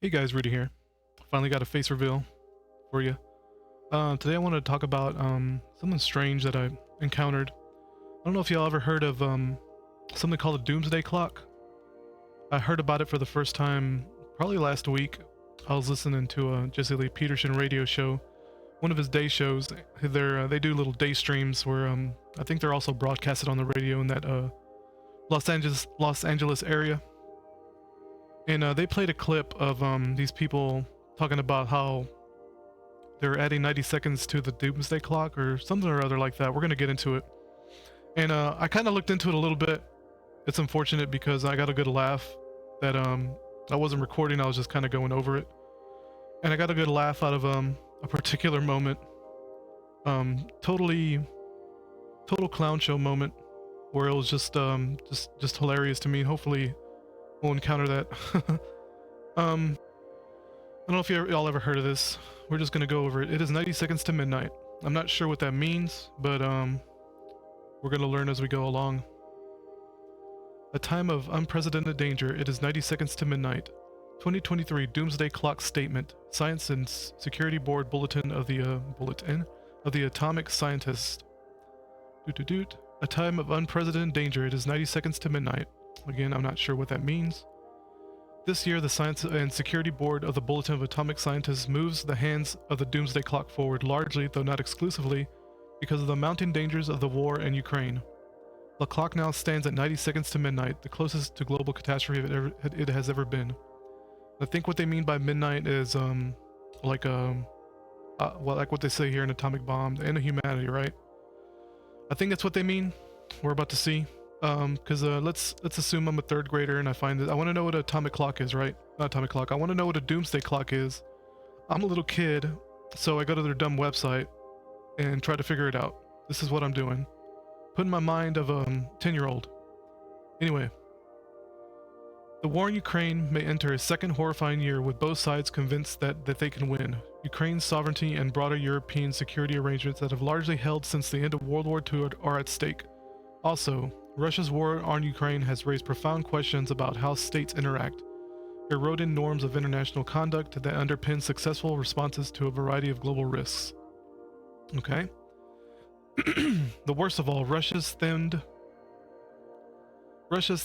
Hey guys, Rudy here. Finally got a face reveal for you. Today I wanted to talk about something strange that I encountered. I don't know if y'all ever heard of something called a doomsday clock. I heard about it for the first time probably last week. I was listening to a Jesse Lee Peterson radio show, one of his day shows. They do little day streams where I think they're also broadcasted on the radio in that Los Angeles area. And they played a clip of these people talking about how they're adding 90 seconds to the doomsday clock or something or other like that. We're going to get into it. And I kind of looked into it a little bit. It's unfortunate because I got a good laugh that I wasn't recording. I was just kind of going over it. And I got a good laugh out of a particular moment. Total clown show moment where it was just hilarious to me. Hopefully we'll encounter that. I don't know if y'all ever heard of this. We're just gonna go over it. It is 90 seconds to midnight. I'm not sure what that means, but we're gonna learn as we go along. A time of unprecedented danger. It is 90 seconds to midnight. 2023 Doomsday Clock Statement. Science and Security Board Bulletin of the Atomic Scientist. A time of unprecedented danger. It is 90 seconds to midnight. Again, I'm not sure what that means. This year, the Science and Security Board of the Bulletin of Atomic Scientists moves the hands of the Doomsday Clock forward largely, though not exclusively, because of the mounting dangers of the war in Ukraine. The clock now stands at 90 seconds to midnight, the closest to global catastrophe it has ever been. I think what they mean by midnight is like what they say here in Atomic Bomb, the end of humanity, right? I think that's what they mean. We're about to see. Because let's assume I'm a third grader and I find that I want to know what an atomic clock is, right? Not atomic clock. I want to know what a doomsday clock is. I'm a little kid, so I go to their dumb website and try to figure it out. This is what I'm doing. Put in my mind of a 10-year-old. Anyway, the war in Ukraine may enter a second horrifying year with both sides convinced that they can win. Ukraine's sovereignty and broader European security arrangements that have largely held since the end of World War II are at stake. Also, Russia's war on Ukraine has raised profound questions about how states interact, eroding norms of international conduct that underpin successful responses to a variety of global risks. Okay? The worst of all, Russia's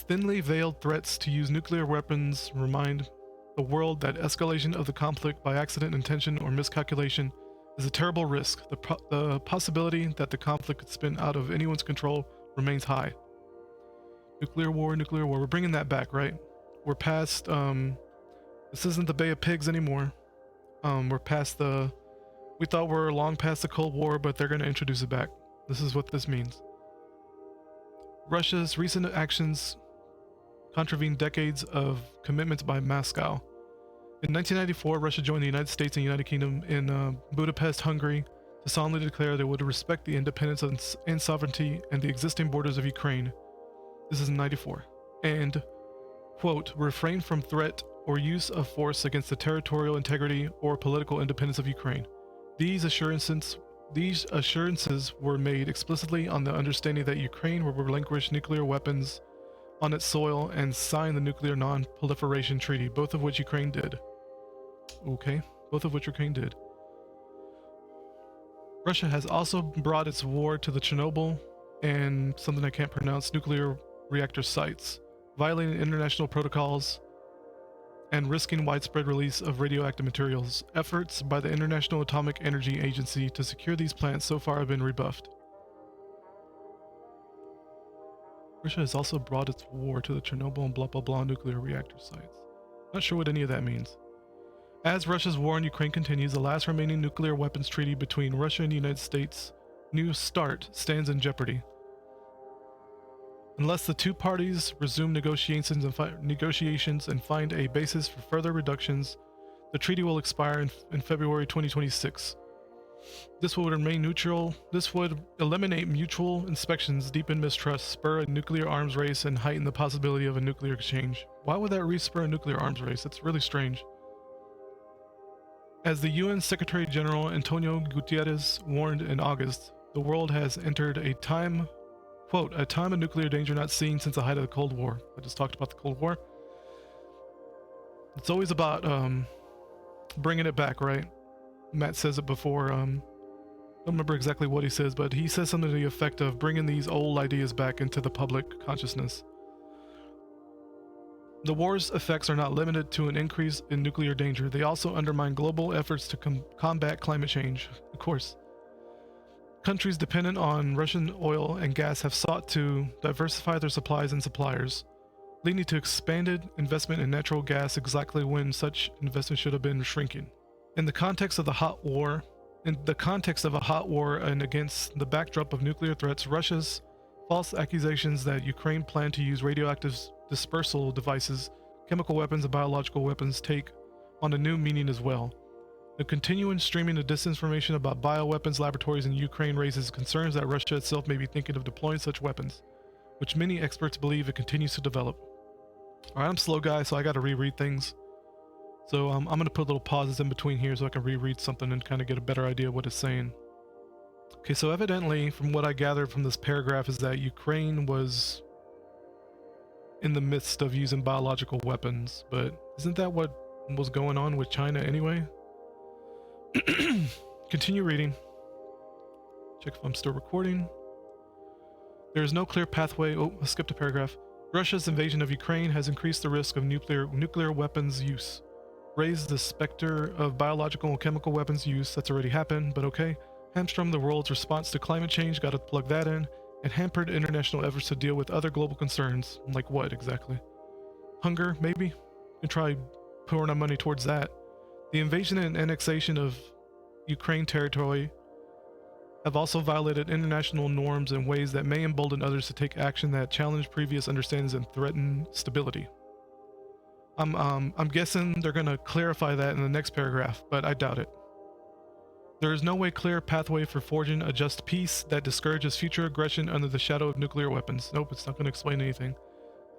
thinly veiled threats to use nuclear weapons remind the world that escalation of the conflict by accident, intention, or miscalculation is a terrible risk. The possibility that the conflict could spin out of anyone's control remains high. Nuclear war. We're bringing that back, right? We're past, this isn't the Bay of Pigs anymore. We're past we thought we're long past the Cold War, but they're going to introduce it back. This is what this means. Russia's recent actions contravene decades of commitments by Moscow. In 1994, Russia joined the United States and United Kingdom in Budapest, Hungary, to solemnly declare they would respect the independence and sovereignty and the existing borders of Ukraine. This is in 94. And, quote, refrain from threat or use of force against the territorial integrity or political independence of Ukraine. These assurances were made explicitly on the understanding that Ukraine will relinquish nuclear weapons on its soil and sign the Nuclear Non-Proliferation Treaty, both of which Ukraine did. Okay, both of which Ukraine did. Russia has also brought its war to the Chernobyl and something I can't pronounce, nuclear reactor sites, violating international protocols and risking widespread release of radioactive materials. Efforts by the International Atomic Energy Agency to secure these plants so far have been rebuffed. Russia has also brought its war to the Chernobyl and blah blah blah nuclear reactor sites. Not sure what any of that means. As Russia's war in Ukraine continues, the last remaining nuclear weapons treaty between Russia and the United States, New START, stands in jeopardy. Unless the two parties resume negotiations and find a basis for further reductions, the treaty will expire in February 2026. This would remain neutral. This would eliminate mutual inspections, deepen mistrust, spur a nuclear arms race, and heighten the possibility of a nuclear exchange. Why would that spur a nuclear arms race? That's really strange. As the UN Secretary General Antonio Guterres warned in August, the world has entered a time, quote, a time of nuclear danger not seen since the height of the Cold War. I just talked about the Cold War. It's always about bringing it back, right? Matt says it before. I don't remember exactly what he says, but he says something to the effect of bringing these old ideas back into the public consciousness. The war's effects are not limited to an increase in nuclear danger. They also undermine global efforts to combat climate change. Of course. Countries dependent on Russian oil and gas have sought to diversify their supplies and suppliers, leading to expanded investment in natural gas exactly when such investment should have been shrinking. In the context of a hot war and against the backdrop of nuclear threats, Russia's false accusations that Ukraine planned to use radioactive dispersal devices, chemical weapons, and biological weapons take on a new meaning as well. The continuing streaming of disinformation about bioweapons laboratories in Ukraine raises concerns that Russia itself may be thinking of deploying such weapons, which many experts believe it continues to develop. Alright, I'm a slow guy, so I gotta reread things. So I'm gonna put little pauses in between here so I can reread something and kind of get a better idea of what it's saying. Okay, so evidently, from what I gathered from this paragraph, is that Ukraine was in the midst of using biological weapons, but isn't that what was going on with China anyway? Continue reading. Check if I'm still recording. There is no clear pathway. Oh, I skipped a paragraph. Russia's invasion of Ukraine has increased the risk of nuclear weapons use, raised the specter of biological and chemical weapons use. That's already happened, but okay. Hamstrung the world's response to climate change, gotta plug that in, and hampered international efforts to deal with other global concerns. Like what exactly? Hunger, maybe? You can try pouring our money towards that. The invasion and annexation of Ukraine territory have also violated international norms in ways that may embolden others to take action that challenge previous understandings and threaten stability. I'm guessing they're gonna clarify that in the next paragraph, but I doubt it. There is no clear pathway for forging a just peace that discourages future aggression under the shadow of nuclear weapons. Nope, it's not gonna explain anything.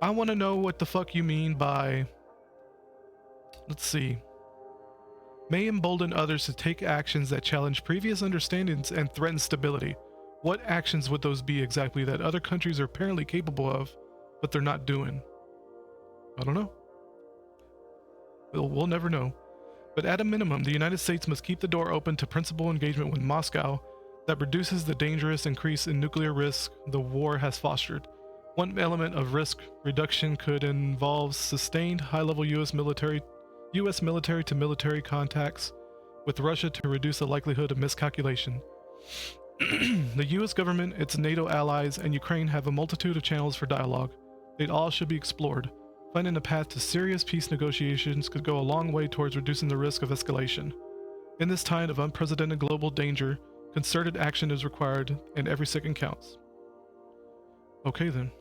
I want to know what the fuck you mean by, let's see, may embolden others to take actions that challenge previous understandings and threaten stability. What actions would those be exactly that other countries are apparently capable of, but they're not doing? I don't know. We'll never know. But at a minimum, the United States must keep the door open to principal engagement with Moscow that reduces the dangerous increase in nuclear risk the war has fostered. One element of risk reduction could involve sustained high-level US military to military contacts with Russia to reduce the likelihood of miscalculation. The US government, its NATO allies, and Ukraine have a multitude of channels for dialogue. They all should be explored. Finding a path to serious peace negotiations could go a long way towards reducing the risk of escalation. In this time of unprecedented global danger, concerted action is required, and every second counts. Okay then.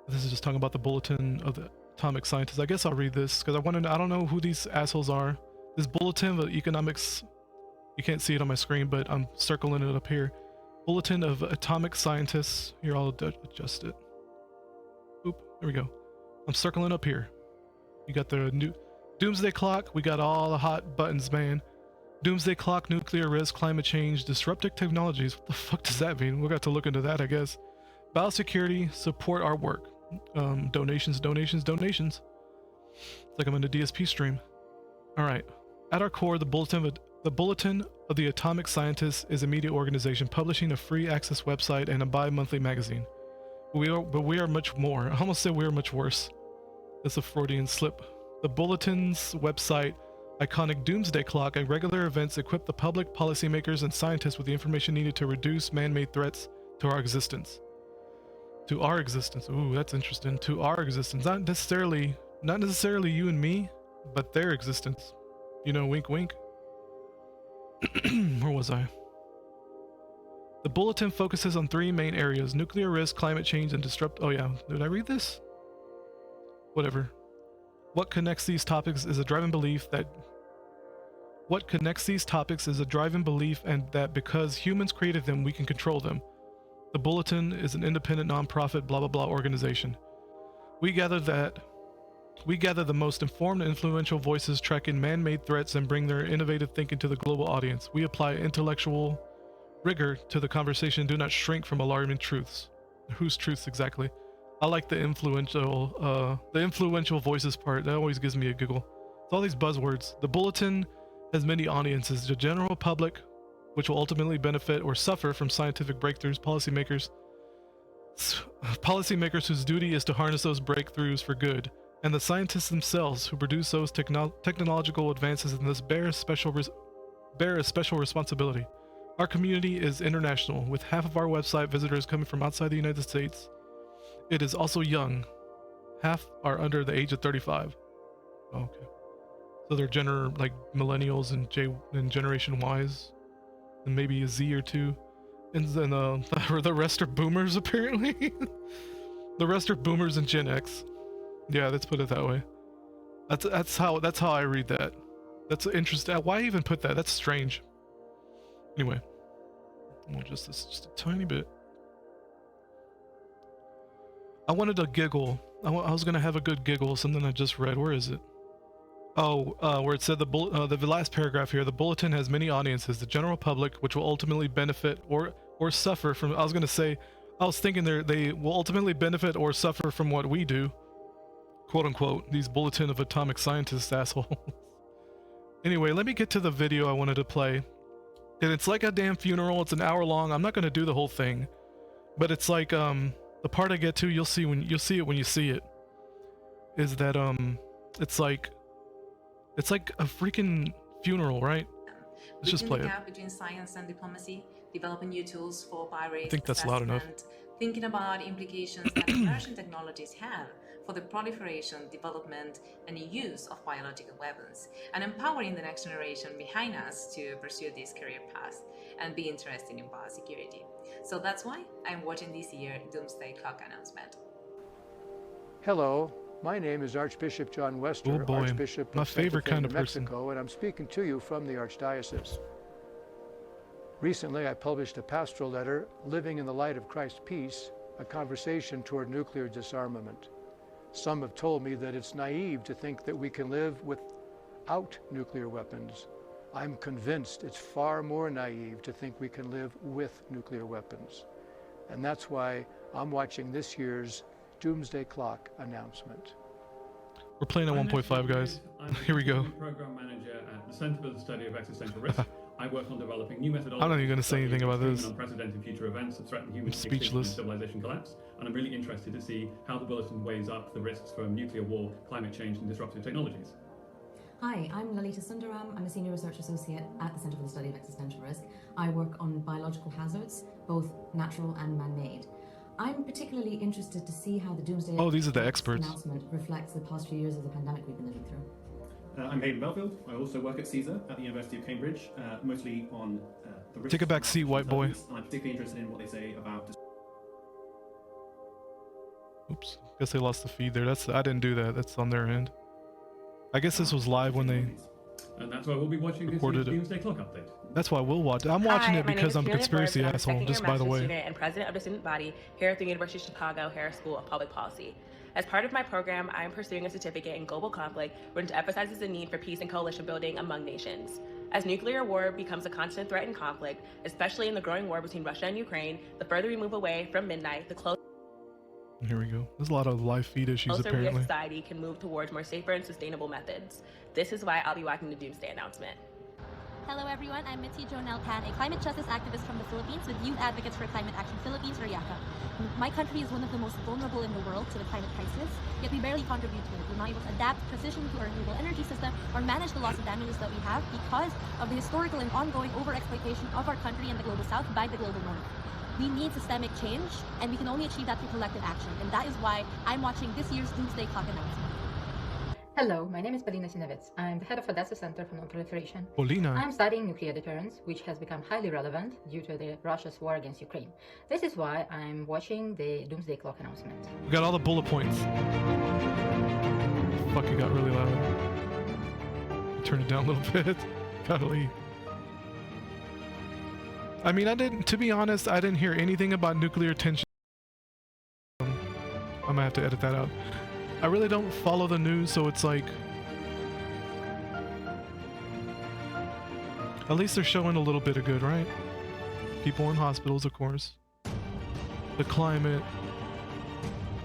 This is just talking about the bulletin of the atomic scientists. I guess I'll read this because I don't know who these assholes are. This bulletin of economics, you can't see it on my screen, but I'm circling it up here. Bulletin of atomic scientists. Here, I'll adjust it. Oop, there we go. I'm circling up here. You got the new doomsday clock. We got all the hot buttons, man. Doomsday clock, nuclear risk, climate change, disruptive technologies. What the fuck does that mean? We'll got to look into that, I guess. Biosecurity, support our work. Donations. It's like I'm in a DSP stream. All right. At our core, the Bulletin of the Atomic Scientists is a media organization publishing a free access website and a bi-monthly magazine. But we are much more. I almost said we are much worse. That's a Freudian slip. The Bulletin's website, iconic doomsday clock, and regular events equip the public, policymakers, and scientists with the information needed to reduce man-made threats to our existence. To our existence. Ooh, that's interesting. To our existence. Not necessarily you and me, but their existence. You know, wink wink. Where was I? The bulletin focuses on three main areas: nuclear risk, climate change, and Oh yeah, did I read this? Whatever. What connects these topics is a driving belief and that because humans created them, we can control them. The Bulletin is an independent non-profit blah blah blah organization. We gather the most informed and influential voices tracking man-made threats and bring their innovative thinking to the global audience. We apply intellectual rigor to the conversation and do not shrink from alarming truths. Whose truths exactly? I like the influential voices part. That always gives me a giggle. It's all these buzzwords. The bulletin has many audiences. The general public, which will ultimately benefit or suffer from scientific breakthroughs. Policymakers whose duty is to harness those breakthroughs for good, and the scientists themselves who produce those technological advances in this bear a special responsibility. Our community is international, with half of our website visitors coming from outside the United States. It is also young. Half are under the age of 35. Oh, okay. So they're like millennials and Generation Ys, and maybe a Z or two. And then the rest are boomers, apparently. The rest are boomers and Gen X. Yeah, let's put it that way. That's how I read that. That's interesting. Why even put that? That's strange. Anyway, well, just a tiny bit. I wanted to giggle. I was gonna have a good giggle. Something I just read. Where is it? Oh, where it said the last paragraph here. The bulletin has many audiences. The general public, which will ultimately benefit or suffer from. I was thinking they will ultimately benefit or suffer from what we do, quote unquote. These bulletin of atomic scientists assholes. Anyway, let me get to the video I wanted to play. And it's like a damn funeral. It's an hour long. I'm not gonna do the whole thing, but it's like the part I get to, you'll see it when you see it. Is that it's like a freaking funeral, right? Let's just play it. Gap between science and diplomacy, developing new tools for bio-based I think that's loud enough. Thinking about implications that emerging technologies have for the proliferation, development, and use of biological weapons, and empowering the next generation behind us to pursue this career path and be interested in biosecurity. So that's why I'm watching this year's Doomsday Clock announcement. Hello, my name is Archbishop John Wester, oh boy, Archbishop my of favorite kind of Mexico, and I'm speaking to you from the Archdiocese. Recently, I published a pastoral letter, Living in the Light of Christ's Peace, a conversation toward nuclear disarmament. Some have told me that it's naive to think that we can live without nuclear weapons. I'm convinced it's far more naive to think we can live with nuclear weapons. And that's why I'm watching this year's Doomsday Clock announcement. We're playing at 1.5, guys. Here we go. Program manager at the Center for the Study of Existential Risk. I work on developing new methodologies. I'm not even going to say anything about this. Unprecedented future events that threaten human speechless. And civilization collapse. And I'm really interested to see how the bulletin weighs up the risks from nuclear war, climate change, and disruptive technologies. Hi, I'm Lalita Sundaram. I'm a Senior Research Associate at the Center for the Study of Existential Risk. I work on biological hazards, both natural and man-made. I'm particularly interested to see how the Doomsday announcement reflects the past few years of the pandemic we've been living through. I'm Hayden Belfield. I also work at CSER at the University of Cambridge, mostly on the risks. Take a back seat, white boy. And I'm particularly interested in what they say about. Oops, guess they lost the feed there. I didn't do that. That's on their end. I guess this was live when they. And that's why we'll be watching this Doomsday Clock update. That's why we'll watch it. I'm watching it because I'm a conspiracy asshole, just by the way. Student and president of the student body here at the University of Chicago Harris School of Public Policy. As part of my program, I am pursuing a certificate in global conflict, which emphasizes the need for peace and coalition building among nations. As nuclear war becomes a constant threat and conflict, especially in the growing war between Russia and Ukraine, the further we move away from midnight, the closer. Here we go. There's a lot of live feed issues apparently. We as society can move towards more safer and sustainable methods. This is why I'll be watching the Doomsday announcement. Hello everyone, I'm Mitzi Jonelle Pan, a climate justice activist from the Philippines with Youth Advocates for Climate Action Philippines, or YACA. My country is one of the most vulnerable in the world to the climate crisis, yet we barely contribute to it. We're not able to adapt, transition to our renewable energy system, or manage the loss of damages that we have because of the historical and ongoing overexploitation of our country and the global south by the global north. We need systemic change, and we can only achieve that through collective action, and that is why I'm watching this year's Doomsday Clock announcement. Hello, my name is Polina Sinevitz. I'm the head of Odessa Center for Non-Proliferation. Polina. I'm studying nuclear deterrence, which has become highly relevant due to Russia's war against Ukraine. This is why I'm watching the Doomsday Clock announcement. We got all the bullet points. Fuck, it got really loud. Turn it down a little bit. Golly. I mean, to be honest, I didn't hear anything about nuclear tension. I'm gonna have to edit that out. I really don't follow the news, so it's like... At least they're showing a little bit of good, right? People in hospitals, of course. The climate.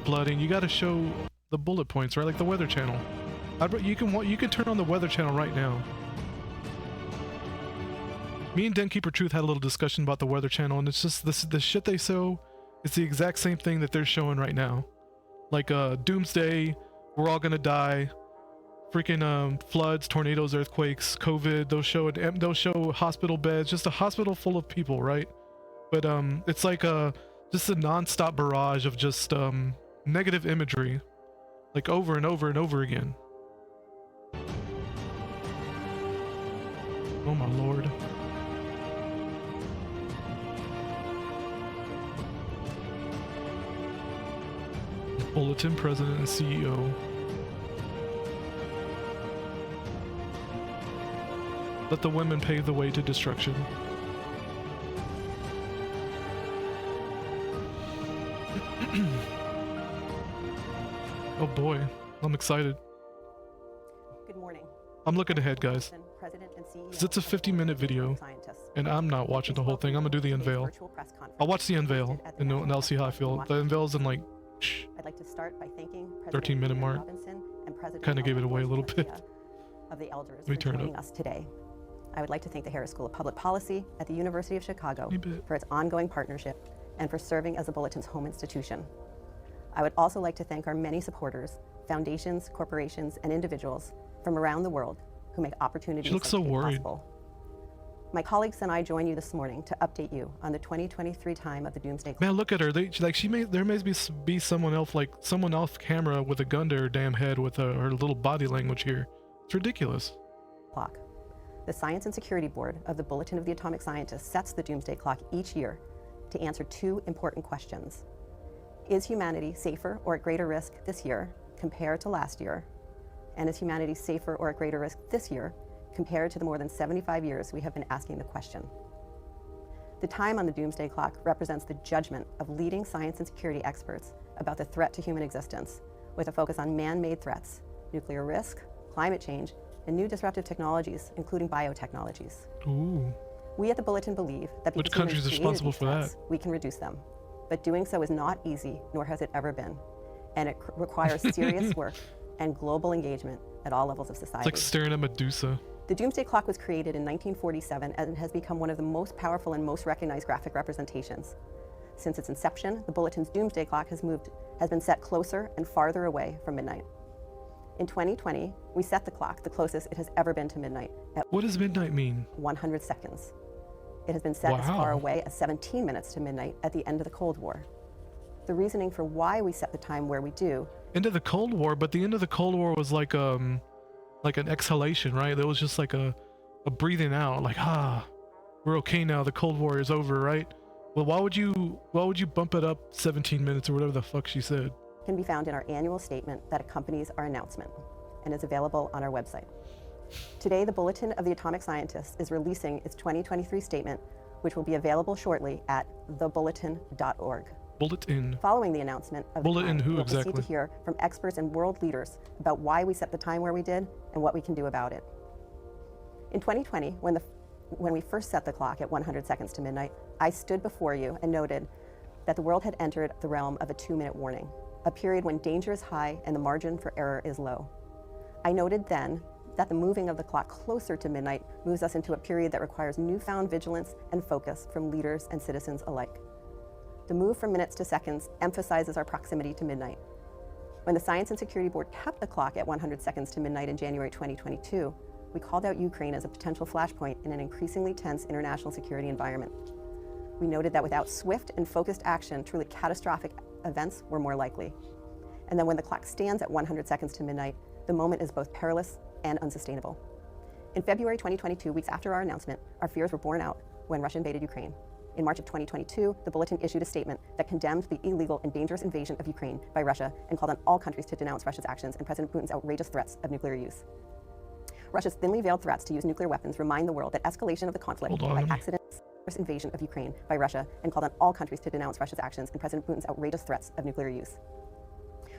blooding. You got to show the bullet points, right? Like the Weather Channel. You can turn on the Weather Channel right now. Me and Den Keeper Truth had a little discussion about the Weather Channel, and it's just the shit they show. It's the exact same thing that they're showing right now. Like doomsday, we're all gonna die. Freaking floods, tornadoes, earthquakes, COVID. They'll show hospital beds, just a hospital full of people, right? But it's like just a non-stop barrage of just negative imagery, like over and over and over again. Oh my lord. Bulletin President and CEO. Let the women pave the way to destruction. Oh boy, I'm excited. Good morning. I'm looking ahead, guys. President and CEO 'Cause it's a 50-minute video, and I'm not watching the whole thing. I'm gonna do the unveil. I'll watch the unveil, and I'll see how I feel. The unveil's in like I'd like to start by thanking 13-minute mark. Kind of gave it away a little bit. Of the elders Let me for turn it joining up. us today. I would like to thank the Harris School of Public Policy at the University of Chicago for its ongoing partnership and for serving as the Bulletin's home institution. I would also like to thank our many supporters, foundations, corporations, and individuals from around the world who make opportunities She looks so worried. possible. My colleagues and I join you this morning to update you on the 2023 time of the Doomsday Clock. Man, look at her. There may be someone else, like someone off camera with a gun to her damn head with her little body language here. It's ridiculous. Clock. The Science and Security Board of the Bulletin of the Atomic Scientists sets the Doomsday Clock each year to answer two important questions. Is humanity safer or at greater risk this year compared to last year? And is humanity safer or at greater risk this year compared to the more than 75 years we have been asking the question? The time on the Doomsday Clock represents the judgment of leading science and security experts about the threat to human existence, with a focus on man-made threats, nuclear risk, climate change, and new disruptive technologies, including biotechnologies. Ooh. We at the Bulletin believe that Which because humans countries are created responsible these for that? threats, we can reduce them. But doing so is not easy, nor has it ever been. And it requires serious work and global engagement at all levels of It's society. like staring at Medusa. The Doomsday Clock was created in 1947 and has become one of the most powerful and most recognized graphic representations. Since its inception, the Bulletin's Doomsday Clock has been set closer and farther away from midnight. In 2020, we set the clock the closest it has ever been to midnight at What does midnight mean? 100 seconds. It has been set as Wow. far away as 17 minutes to midnight at the end of the Cold War. The reasoning for why we set the time where we do End of the Cold War, but the end of the Cold War was like an exhalation, right? There was just like a breathing out, like we're okay now. The Cold War is over, right? Well, why would you bump it up 17 minutes or whatever the fuck she said? can be found in our annual statement that accompanies our announcement and is available on our website. Today, the Bulletin of the Atomic Scientists is releasing its 2023 statement, which will be available shortly at thebulletin.org. Bulletin. Following the announcement of the Bulletin time, who we'll exactly? proceed to hear from experts and world leaders about why we set the time where we did and what we can do about it. In 2020, when we first set the clock at 100 seconds to midnight, I stood before you and noted that the world had entered the realm of a 2-minute warning, a period when danger is high and the margin for error is low. I noted then that the moving of the clock closer to midnight moves us into a period that requires newfound vigilance and focus from leaders and citizens alike. The move from minutes to seconds emphasizes our proximity to midnight. When the Science and Security Board kept the clock at 100 seconds to midnight in January 2022, we called out Ukraine as a potential flashpoint in an increasingly tense international security environment. We noted that without swift and focused action, truly catastrophic events were more likely. And then when the clock stands at 100 seconds to midnight, the moment is both perilous and unsustainable. In February 2022, weeks after our announcement, our fears were borne out when Russia invaded Ukraine. In March of 2022, the Bulletin issued a statement that condemned the illegal and dangerous invasion of Ukraine by Russia and called on all countries to denounce Russia's actions and President Putin's outrageous threats of nuclear use. Russia's thinly veiled threats to use nuclear weapons remind the world that escalation of the conflict by accident invasion of Ukraine by Russia and called on all countries to denounce Russia's actions and President Putin's outrageous threats of nuclear use.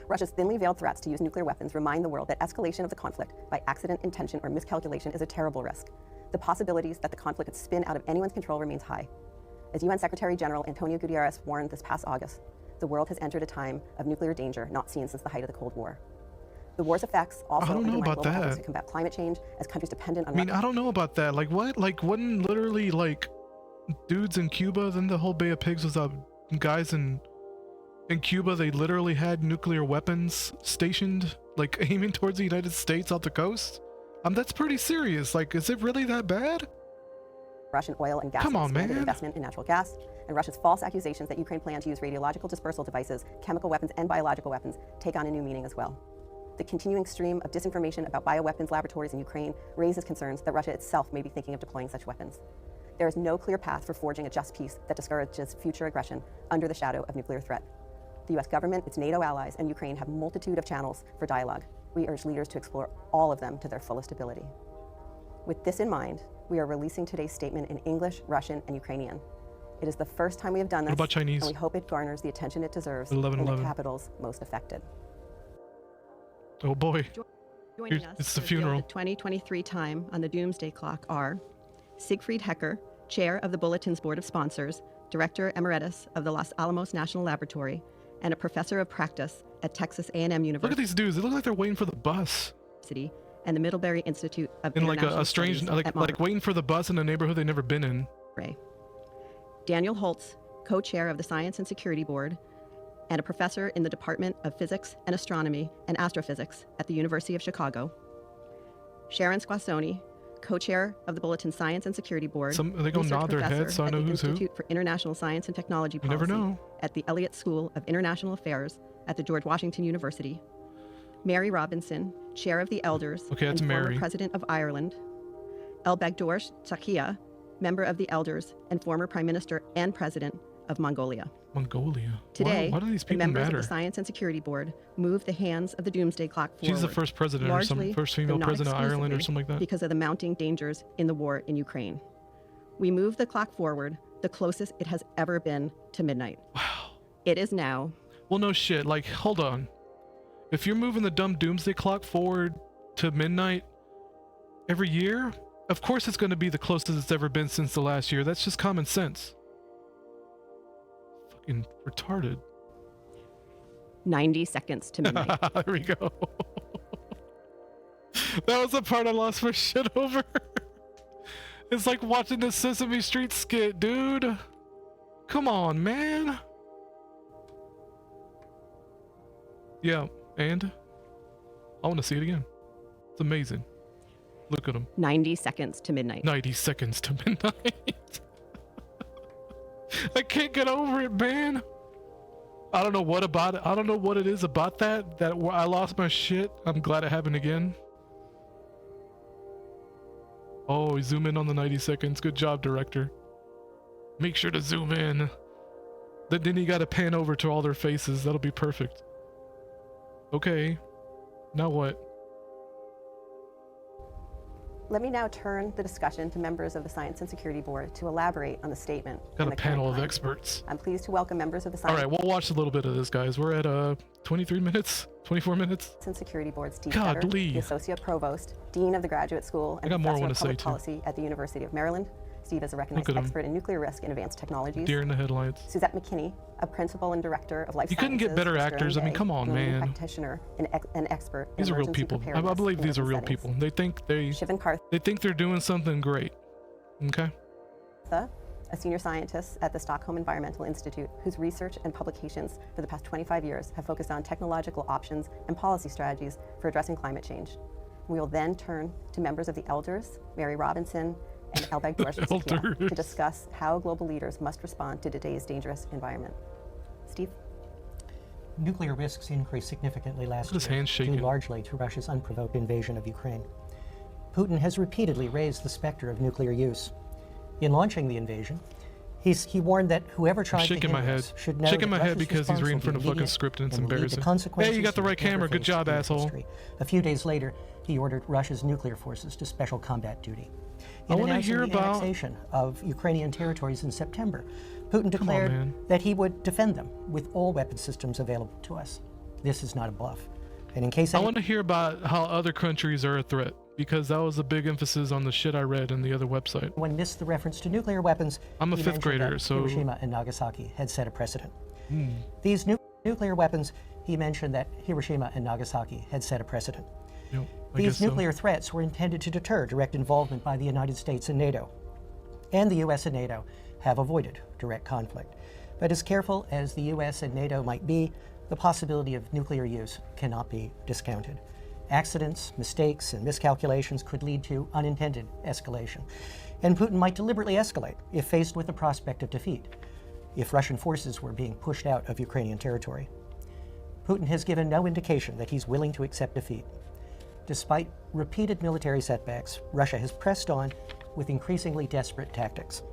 Russia's thinly veiled threats to use nuclear weapons remind the world that escalation of the conflict by accident, intention, or miscalculation is a terrible risk. The possibilities that the conflict could spin out of anyone's control remains high. As UN Secretary General Antonio Guterres warned this past August, the world has entered a time of nuclear danger not seen since the height of the Cold War. The war's effects also undermine global efforts to combat climate change as countries dependent on... I mean, I don't know about that. Like, what? Like, wasn't literally, like, dudes in Cuba, then the whole Bay of Pigs was guys in Cuba, they literally had nuclear weapons stationed, like, aiming towards the United States off the coast? That's pretty serious. Like, is it really that bad? Russian oil and gas investment in natural gas, and Russia's false accusations that Ukraine planned to use radiological dispersal devices, chemical weapons, and biological weapons take on a new meaning as well. The continuing stream of disinformation about bioweapons laboratories in Ukraine raises concerns that Russia itself may be thinking of deploying such weapons. There is no clear path for forging a just peace that discourages future aggression under the shadow of nuclear threat. The US government, its NATO allies, and Ukraine have a multitude of channels for dialogue. We urge leaders to explore all of them to their fullest ability. With this in mind, we are releasing today's statement in English, Russian, and Ukrainian. It is the first time we have done this, what about Chinese? And we hope it garners the attention it deserves 11, in the capitals most affected. Oh boy. Joining us it's the to reveal funeral. The 2023 time on the Doomsday Clock are Siegfried Hecker, Chair of the Bulletin's Board of Sponsors, Director Emeritus of the Los Alamos National Laboratory, and a Professor of Practice at Texas A&M University. Look at these dudes. They look like they're waiting for the bus. And the Middlebury Institute of in like International a strange, Studies like waiting for the bus in a neighborhood they've never been in. Daniel Holtz, Co-Chair of the Science and Security Board, and a Professor in the Department of Physics and Astronomy and Astrophysics at the University of Chicago. Sharon Squassoni, Co-Chair of the Bulletin Science and Security Board. They go nod their heads so I know who's who. Institute for International Science and Technology You Policy never know. at the Elliott School of International Affairs at the George Washington University. Mary Robinson, Chair of the Elders and former President of Ireland. Elbegdor Tsakia, Member of the Elders and former Prime Minister and President of Mongolia. Today, why do these people members matter? of the Science and Security Board move the hands of the Doomsday Clock forward. She's the first president or some first female president of Ireland or something like that. Because of the mounting dangers in the war in Ukraine. We move the clock forward the closest it has ever been to midnight. Wow. It is now. Well, no shit. Like, hold on. If you're moving the dumb Doomsday Clock forward to midnight every year, of course it's going to be the closest it's ever been since the last year. That's just common sense. Fucking retarded. 90 seconds to midnight. There we go. That was the part I lost my shit over. It's like watching the Sesame Street skit, dude. Come on, man. Yeah, and I want to see it again. It's amazing. Look at him. 90 seconds to midnight. 90 seconds to midnight. I can't get over it, man. I don't know what about it. I don't know what it is about that I lost my shit. I'm glad it happened again. Oh, zoom in on the 90 seconds. Good job, director. Make sure to zoom in. Then you gotta pan over to all their faces. That'll be perfect. Okay. Now what? Let me now turn the discussion to members of the Science and Security Board to elaborate on the statement. Got a panel of experts. I'm pleased to welcome members of the Science... All right, we'll watch a little bit of this, guys. We're at 23 minutes, 24 minutes. and Security Board, Steve God, Fetter, the Associate Provost, Dean of the Graduate School, and Professor of Public Policy at the University of Maryland. Steve is a recognized expert in nuclear risk and advanced technologies. Deer in the headlights. Suzette McKinney, a principal and director of life sciences. You couldn't get better actors. I mean, come on, man. Practitioner and expert. These are real people. I believe these are real people. They think they're doing something great. Okay. A senior scientist at the Stockholm Environmental Institute, whose research and publications for the past 25 years have focused on technological options and policy strategies for addressing climate change. We will then turn to members of the Elders, Mary Robinson, and Elbegdor Tsakia, to discuss how global leaders must respond to today's dangerous environment. Steve? Nuclear risks increased significantly last year, due largely to Russia's unprovoked invasion of Ukraine. Putin has repeatedly raised the specter of nuclear use. In launching the invasion, he warned that whoever tries to hinder us should know shaking that my head Russia's because he's reading from the fucking immediate script and it's and will lead to embarrassing. consequences Hey, you got the we right have never camera. Good faced job, in asshole. history. A few days later, he ordered Russia's nuclear forces to special combat duty. I In want to announcing hear the about annexation of Ukrainian territories in September, Putin declared that he would defend them with all weapon systems available to us. This is not a bluff. And in case I want to hear about how other countries are a threat, because that was a big emphasis on the shit I read in the other website. When missed the reference to nuclear weapons, I'm a he fifth mentioned grader, that so Hiroshima and Nagasaki had set a precedent. These nuclear weapons, he mentioned that Hiroshima and Nagasaki had set a precedent. Yep, These nuclear threats were intended to deter direct involvement by the United States and NATO. And the US and NATO have avoided direct conflict. But as careful as the US and NATO might be, the possibility of nuclear use cannot be discounted. Accidents, mistakes, and miscalculations could lead to unintended escalation. And Putin might deliberately escalate if faced with the prospect of defeat, if Russian forces were being pushed out of Ukrainian territory. Putin has given no indication that he's willing to accept defeat. Despite repeated military setbacks, Russia has pressed on with increasingly desperate tactics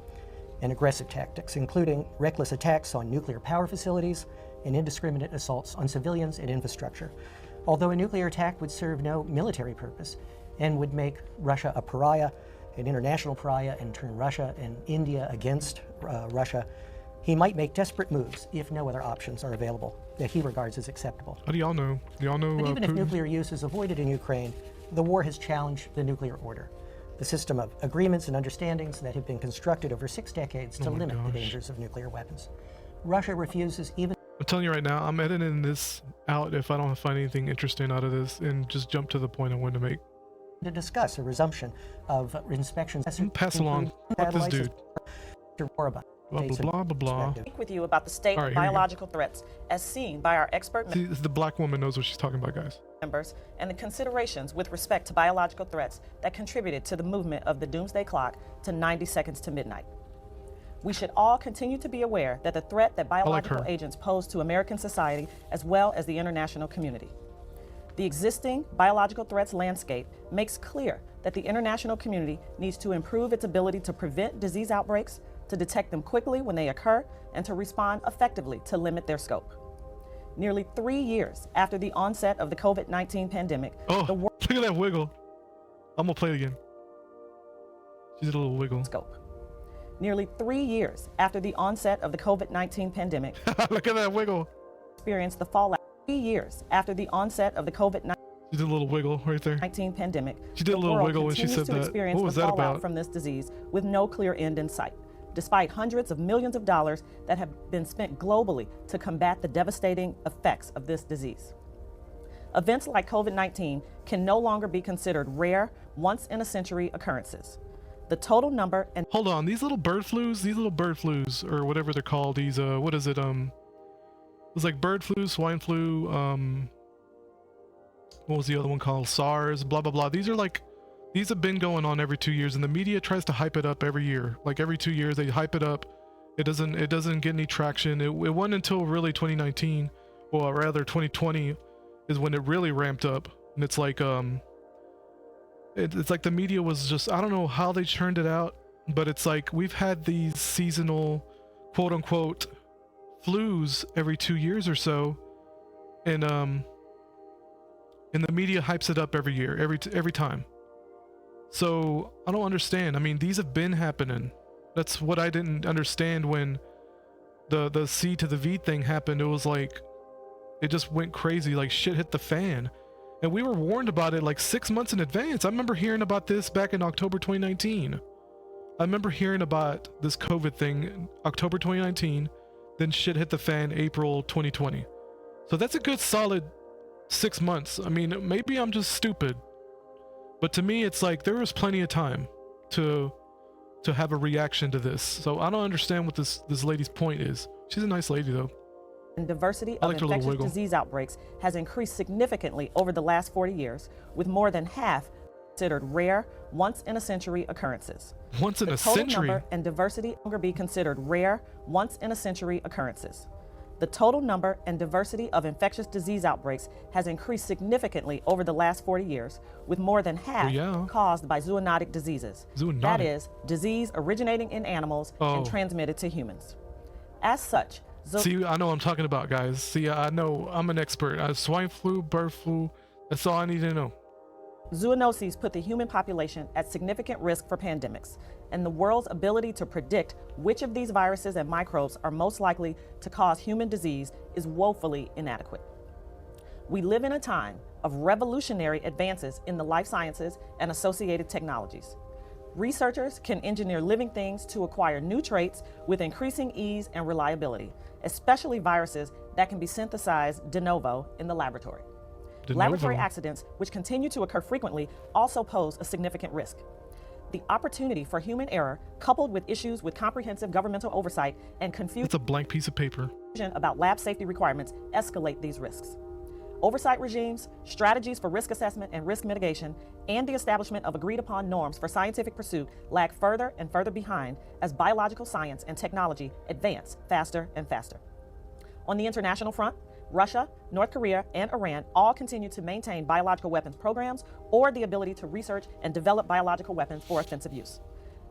and aggressive tactics, including reckless attacks on nuclear power facilities and indiscriminate assaults on civilians and infrastructure. Although a nuclear attack would serve no military purpose and would make Russia a pariah, an international pariah, and turn Russia and India against Russia, he might make desperate moves if no other options are available that he regards as acceptable. How do y'all know? Do y'all know But even Putin? if nuclear use is avoided in Ukraine, the war has challenged the nuclear order, the system of agreements and understandings that have been constructed over 6 decades to limit the dangers of nuclear weapons. Russia refuses even... I'm telling you right now, I'm editing this out if I don't find anything interesting out of this and just jump to the point I wanted to make. ...to discuss a resumption of inspections... Pass along. Fuck this dude. Blah, blah, blah, blah. Speak with you about the state of biological threats as seen by our expert See, the black woman knows what she's talking about, guys. members and the considerations with respect to biological threats that contributed to the movement of the doomsday clock to 90 seconds to midnight. We should all continue to be aware that the threat that biological agents pose to American society as well as the international community. The existing biological threats landscape makes clear that the international community needs to improve its ability to prevent disease outbreaks, to detect them quickly when they occur, and to respond effectively to limit their scope. Nearly 3 years after the onset of the COVID-19 pandemic, the world... Look at that wiggle. I'm gonna play it again. She did a little wiggle. Scope. Nearly 3 years after the onset of the COVID-19 pandemic... Look at that wiggle. ...experienced the fallout. 3 years after the onset of the COVID-19... She did a little wiggle right there. ...pandemic, she did a little wiggle when she said that. What was that about? ...from this disease with no clear end in sight, despite hundreds of millions of dollars that have been spent globally to combat the devastating effects of this disease. Events like COVID-19 can no longer be considered rare, once-in-a-century occurrences. The total number and... Hold on, these little bird flus, or whatever they're called, these, what is it, it was like bird flu, swine flu, what was the other one called? SARS, blah, blah, blah. These have been going on every 2 years, and the media tries to hype it up every year. Like every 2 years, they hype it up. It doesn't get any traction. It wasn't until really 2019, or rather 2020, is when it really ramped up. And it's like, it's like the media was just, I don't know how they churned it out, but it's like we've had these seasonal, quote unquote, flus every 2 years or so, and the media hypes it up every year, every time. So I don't understand. I mean, these have been happening. That's what I didn't understand when the C to the V thing happened. It was like, it just went crazy, like shit hit the fan. And we were warned about it like 6 months in advance. I remember hearing about this back in October 2019. I remember hearing about this COVID thing in October 2019, then shit hit the fan April 2020. So that's a good solid 6 months. I mean, maybe I'm just stupid, but to me, it's like there was plenty of time to have a reaction to this. So I don't understand what this lady's point is. She's a nice lady though. And diversity of infectious disease outbreaks has increased significantly over the last 40 years, with more than half considered rare, once-in-a-century occurrences. Once in a century? The total number and diversity no longer be considered rare, once-in-a-century occurrences. The total number and diversity of infectious disease outbreaks has increased significantly over the last 40 years, with more than half caused by zoonotic diseases. That is, disease originating in animals and transmitted to humans. As such, see, I know what I'm talking about, guys. See, I know I'm an expert. Swine flu, bird flu, that's all I need to know. Zoonoses put the human population at significant risk for pandemics, and the world's ability to predict which of these viruses and microbes are most likely to cause human disease is woefully inadequate. We live in a time of revolutionary advances in the life sciences and associated technologies. Researchers can engineer living things to acquire new traits with increasing ease and reliability, especially viruses that can be synthesized de novo in the laboratory. Laboratory accidents, which continue to occur frequently, also pose a significant risk. The opportunity for human error, coupled with issues with comprehensive governmental oversight and confusion It's a blank piece of paper. about lab safety requirements, escalate these risks. Oversight regimes, strategies for risk assessment and risk mitigation, and the establishment of agreed-upon norms for scientific pursuit lag further and further behind as biological science and technology advance faster and faster. On the international front, Russia, North Korea, and Iran all continue to maintain biological weapons programs or the ability to research and develop biological weapons for offensive use.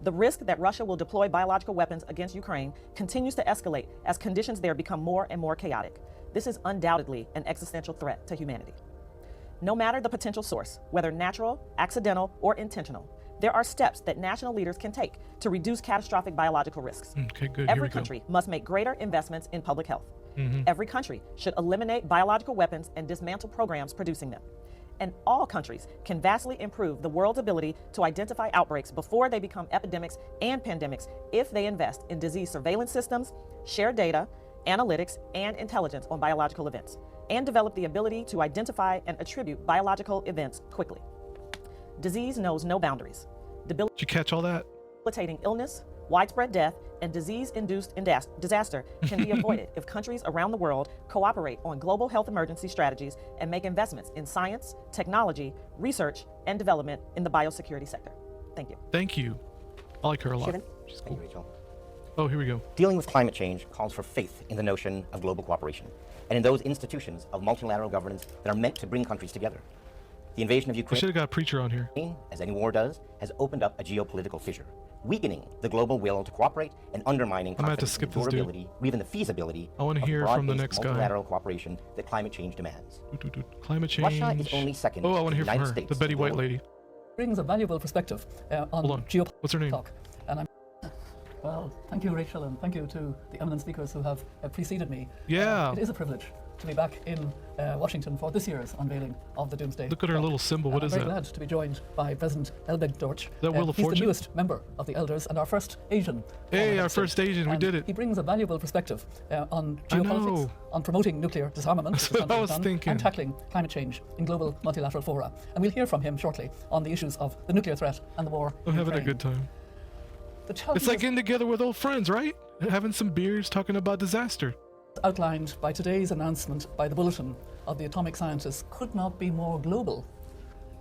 The risk that Russia will deploy biological weapons against Ukraine continues to escalate as conditions there become more and more chaotic. This is undoubtedly an existential threat to humanity. No matter the potential source, whether natural, accidental, or intentional, there are steps that national leaders can take to reduce catastrophic biological risks. Okay, good. Every country must make greater investments in public health. Every country should eliminate biological weapons and dismantle programs producing them. And all countries can vastly improve the world's ability to identify outbreaks before they become epidemics and pandemics if they invest in disease surveillance systems, share data, analytics, and intelligence on biological events, and develop the ability to identify and attribute biological events quickly. Disease knows no boundaries. Did you catch all that? Debilitating illness, widespread death, and disease-induced disaster can be avoided if countries around the world cooperate on global health emergency strategies and make investments in science, technology, research, and development in the biosecurity sector. Thank you. Thank you. I like her a lot. Shivan? She's Thank cool. you, Rachel. Oh, here we go. Dealing with climate change calls for faith in the notion of global cooperation and in those institutions of multilateral governance that are meant to bring countries together. The invasion of I Ukraine, should have got a preacher on here. as any war does, has opened up a geopolitical fissure, weakening the global will to cooperate and undermining I'm gonna have to confidence in skip the this dude. durability or even the feasibility I want to of hear from the broad-based next guy. multilateral cooperation that climate change demands. Climate change. Russia is only second Oh, I want to to hear the from United her, States the Betty in White global lady. Brings a valuable perspective on geopolitics. What's her name? And I'm well, thank you, Rachel, and thank you to the eminent speakers who have preceded me. Yeah. It is a privilege to be back in Washington for this year's unveiling of the Doomsday. Look at her little symbol. What is I'm that? very glad to be joined by President Elbeg Dorch. That Wheel of He's Fortune? the newest member of the Elders and our first Asian. Hey, our first Asian. We did it. He brings a valuable perspective on I know. geopolitics, on promoting nuclear disarmament, That's what I was thinking. and tackling climate change in global multilateral fora. And we'll hear from him shortly on the issues of the nuclear threat and the war I'm in having a Ukraine. good time. The It's challenges like getting together with old friends, right? Having some beers, talking about disaster. outlined by today's announcement by the Bulletin of the Atomic Scientists could not be more global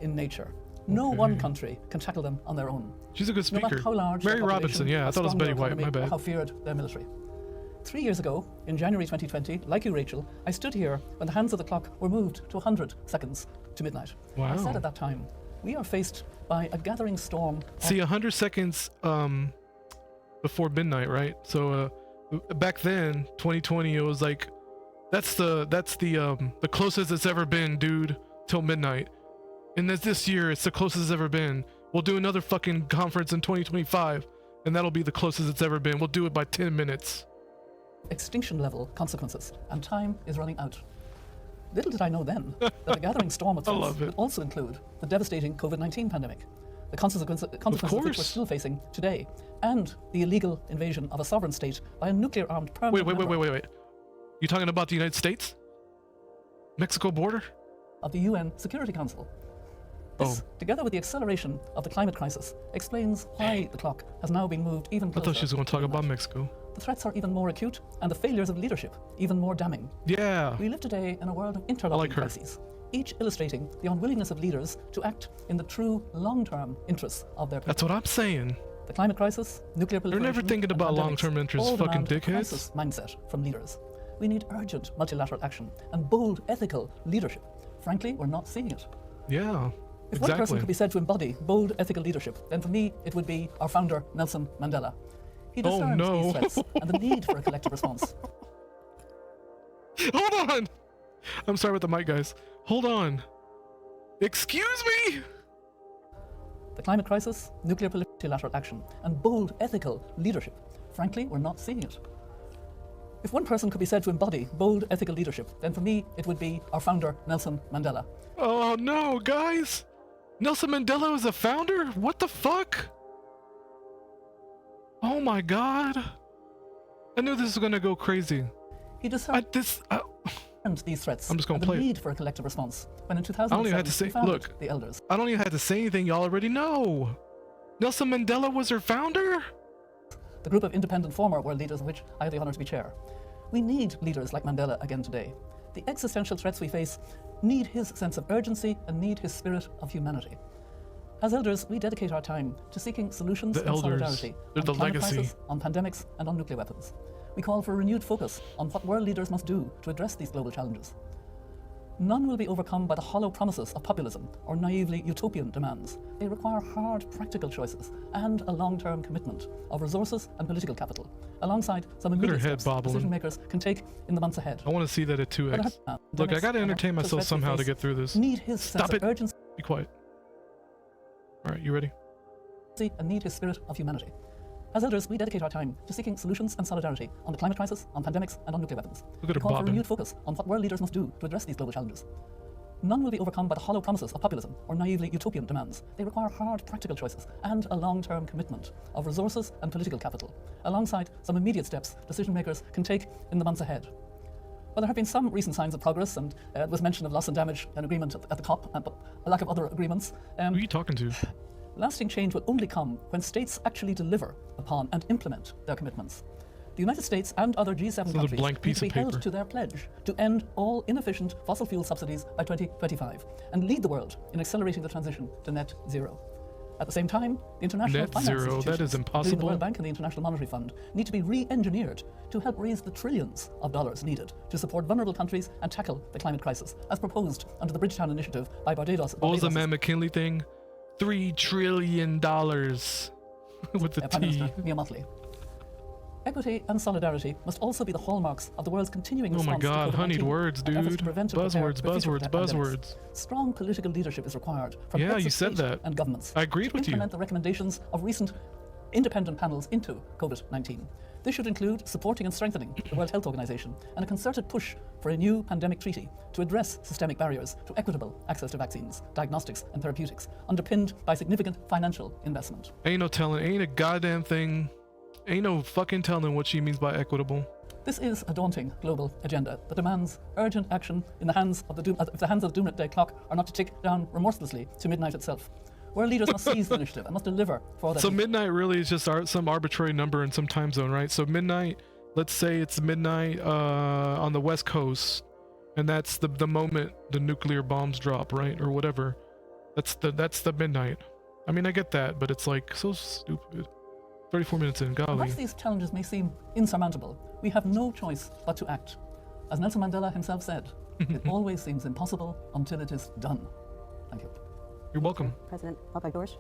in nature. No one country can tackle them on their own. She's a good No speaker. matter how large Mary their Robinson, population, yeah, I how thought it was strong Betty their White, my economy, or bad. how feared their military. 3 years ago, in January 2020, like you, Rachel, I stood here when the hands of the clock were moved to 100 seconds to midnight. I said Wow. at that time, we are faced by a gathering storm of See, 100 seconds before midnight, right? So back then, 2020, it was like that's the closest it's ever been, dude, till midnight. And this year, it's the closest it's ever been. We'll do another fucking conference in 2025, and that'll be the closest it's ever been. We'll do it by 10 minutes. extinction level consequences, and time is running out. Little did I know then that the gathering storm of threats would also include the devastating COVID-19 pandemic, the consequences of which we're still facing today, and the illegal invasion of a sovereign state by a nuclear-armed permanent Wait. You talking about the United States? Mexico border? of the UN Security Council. This, together with the acceleration of the climate crisis, explains why the clock has now been moved even I closer. thought she was going to talk about Mexico. The threats are even more acute, and the failures of leadership even more damning. Yeah. We live today in a world of interlocking crises, each illustrating the unwillingness of leaders to act in the true long-term interests of their people. That's what I'm saying. The climate crisis, nuclear They're proliferation, never thinking and about pandemics long-term interests, all fucking demand a dickheads. crisis mindset from leaders. We need urgent multilateral action and bold ethical leadership. Frankly, we're not seeing it. Yeah. If one person could be said to embody bold ethical leadership, then for me it would be our founder, Nelson Mandela. He discerns these threats and the need for a collective response. Hold on! I'm sorry with the mic, guys. Hold on. Excuse me? The climate crisis, nuclear multilateral action, and bold ethical leadership. Frankly, we're not seeing it. If one person could be said to embody bold ethical leadership, then for me it would be our founder, Nelson Mandela. Oh no, guys! Nelson Mandela was a founder? What the fuck? Oh my God. I knew this was going to go crazy. He discerned these threats. I'm just going to and play the it. need for a collective response. When in 2007, I don't even have to say, he founded look, the Elders. I don't even have to say anything. Y'all already know. Nelson Mandela was her founder? The group of independent former world leaders of which I have the honor to be chair. We need leaders like Mandela again today. The existential threats we face need his sense of urgency and need his spirit of humanity. As elders, we dedicate our time to seeking solutions and solidarity on the climate crisis, on pandemics, and on nuclear weapons. We call for a renewed focus on what world leaders must do to address these global challenges. None will be overcome by the hollow promises of populism or naively utopian demands. They require hard, practical choices and a long-term commitment of resources and political capital, alongside some immediate steps decision makers can take in the months ahead. I want to see that at 2x. Look, I got to entertain myself somehow to get through this. Need his Stop it. Urgency. Be quiet. All right, you ready? And need his spirit of humanity. As elders, we dedicate our time to seeking solutions and solidarity on the climate crisis, on pandemics, and on nuclear weapons. We call for a renewed focus on what world leaders must do to address these global challenges. None will be overcome by the hollow promises of populism or naively utopian demands. They require hard, practical choices and a long-term commitment of resources and political capital, alongside some immediate steps decision makers can take in the months ahead. Well, there have been some recent signs of progress, and there was mention of loss and damage, an agreement at the COP, but a lack of other agreements. Who are you talking to? Lasting change will only come when states actually deliver upon and implement their commitments. The United States and other G7 countries need to be held to their pledge to end all inefficient fossil fuel subsidies by 2025 and lead the world in accelerating the transition to net zero. At the same time, the international finance institutions, that is impossible. The World Bank and the International Monetary Fund need to be re-engineered to help raise the trillions of dollars needed to support vulnerable countries and tackle the climate crisis, as proposed under the Bridgetown Initiative by Barbados. What was the Matt McKinley thing? $3 trillion with the Prime T. Minister Mia Mottley. Equity and solidarity must also be the hallmarks of the world's continuing response to COVID-19. Oh my God, honeyed words, dude. Buzzwords. Strong political leadership is required from yeah, heads you of said state that. and governments I agreed to with you. implement the recommendations of recent independent panels into COVID-19. This should include supporting and strengthening the World Health Organization and a concerted push for a new pandemic treaty to address systemic barriers to equitable access to vaccines, diagnostics, and therapeutics, underpinned by significant financial investment. Ain't no telling, ain't a goddamn thing, ain't no fucking telling what she means by equitable. This is a daunting global agenda that demands urgent action in the hands of the doomsday clock are not to tick down remorselessly to midnight itself. World leaders must seize the initiative and must deliver for that. So midnight really is just some arbitrary number in some time zone, right? So midnight, let's say it's midnight on the West Coast, and that's the moment the nuclear bombs drop, right? Or whatever. That's the midnight. I mean, I get that, but it's like so stupid. 34 minutes in, golly. Whilst these challenges may seem insurmountable, we have no choice but to act. As Nelson Mandela himself said, it always seems impossible until it is done. Thank you. You're welcome. President Albert Dorsch.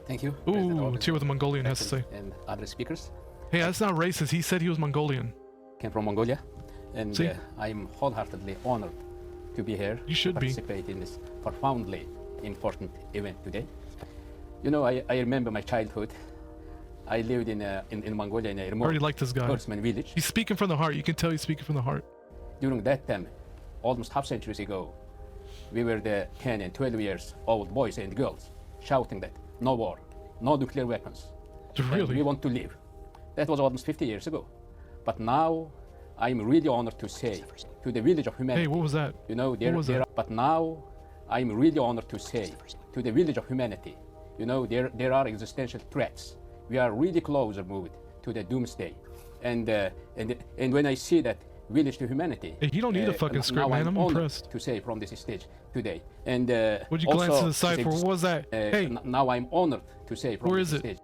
Thank you. Ooh, let's hear what the Mongolian has to say. And other speakers. Hey, that's not racist. He said he was Mongolian. Came from Mongolia, and I'm wholeheartedly honored to be here. You should participate in this profoundly important event today. You know, I remember my childhood. I lived in Mongolia in a remote I already like this guy. herdsman village. He's speaking from the heart. You can tell he's speaking from the heart. During that time, almost half centuries ago, we were the 10 and 12 years old boys and girls shouting that no war, no nuclear weapons. Really? We want to live. That was almost 50 years ago. But now I'm really honored to say to the village of humanity. Hey, what was that? You know, but now I'm really honored to say to the village of humanity, you know, there are existential threats. We are really closer moved to the doomsday. And when I see that village to humanity. Hey, you don't need a fucking script, man. I'm impressed. To say from this stage today. And would you glance to the side for? What was that? Hey, now I'm honored to say from this stage.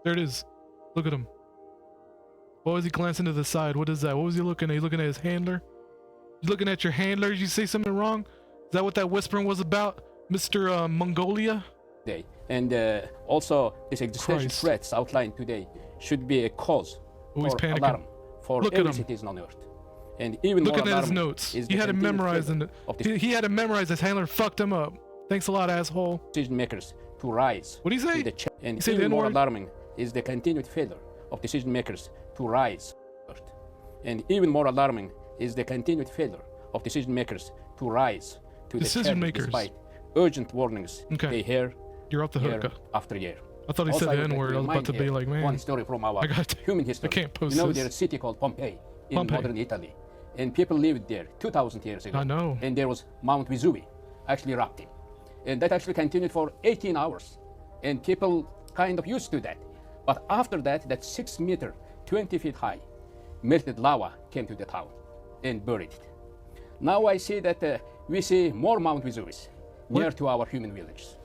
There it is. Look at him. What was he glancing to the side? What is that? What was he looking at? He looking at his handler? You looking at your handler? Did you say something wrong? Is that what that whispering was about, Mr. Mongolia? And also, these existential threats outlined today should be a cause for alarm for every citizen on Earth. And even looking more at his notes, he had it memorized, and he had it memorized. His handler fucked him up. Thanks a lot, asshole. Decision makers to rise. What do you say? And even more alarming is the continued failure of decision makers to rise. And even more alarming is the continued failure of decision makers to rise to the challenge despite urgent warnings they hear You're off the hook. year after year. I thought he said the N-word. I was about to be like, man. One story from our human history. I can't post You know, this. there's a city called Pompeii in modern Italy. And people lived there 2,000 years ago. I know. And there was Mount Vesuvius actually erupting. And that actually continued for 18 hours. And people kind of used to that. But after that, that 6 meter, 20 feet high, melted lava came to the town and buried it. Now I see that we see more Mount Vesuvius near to our human villages.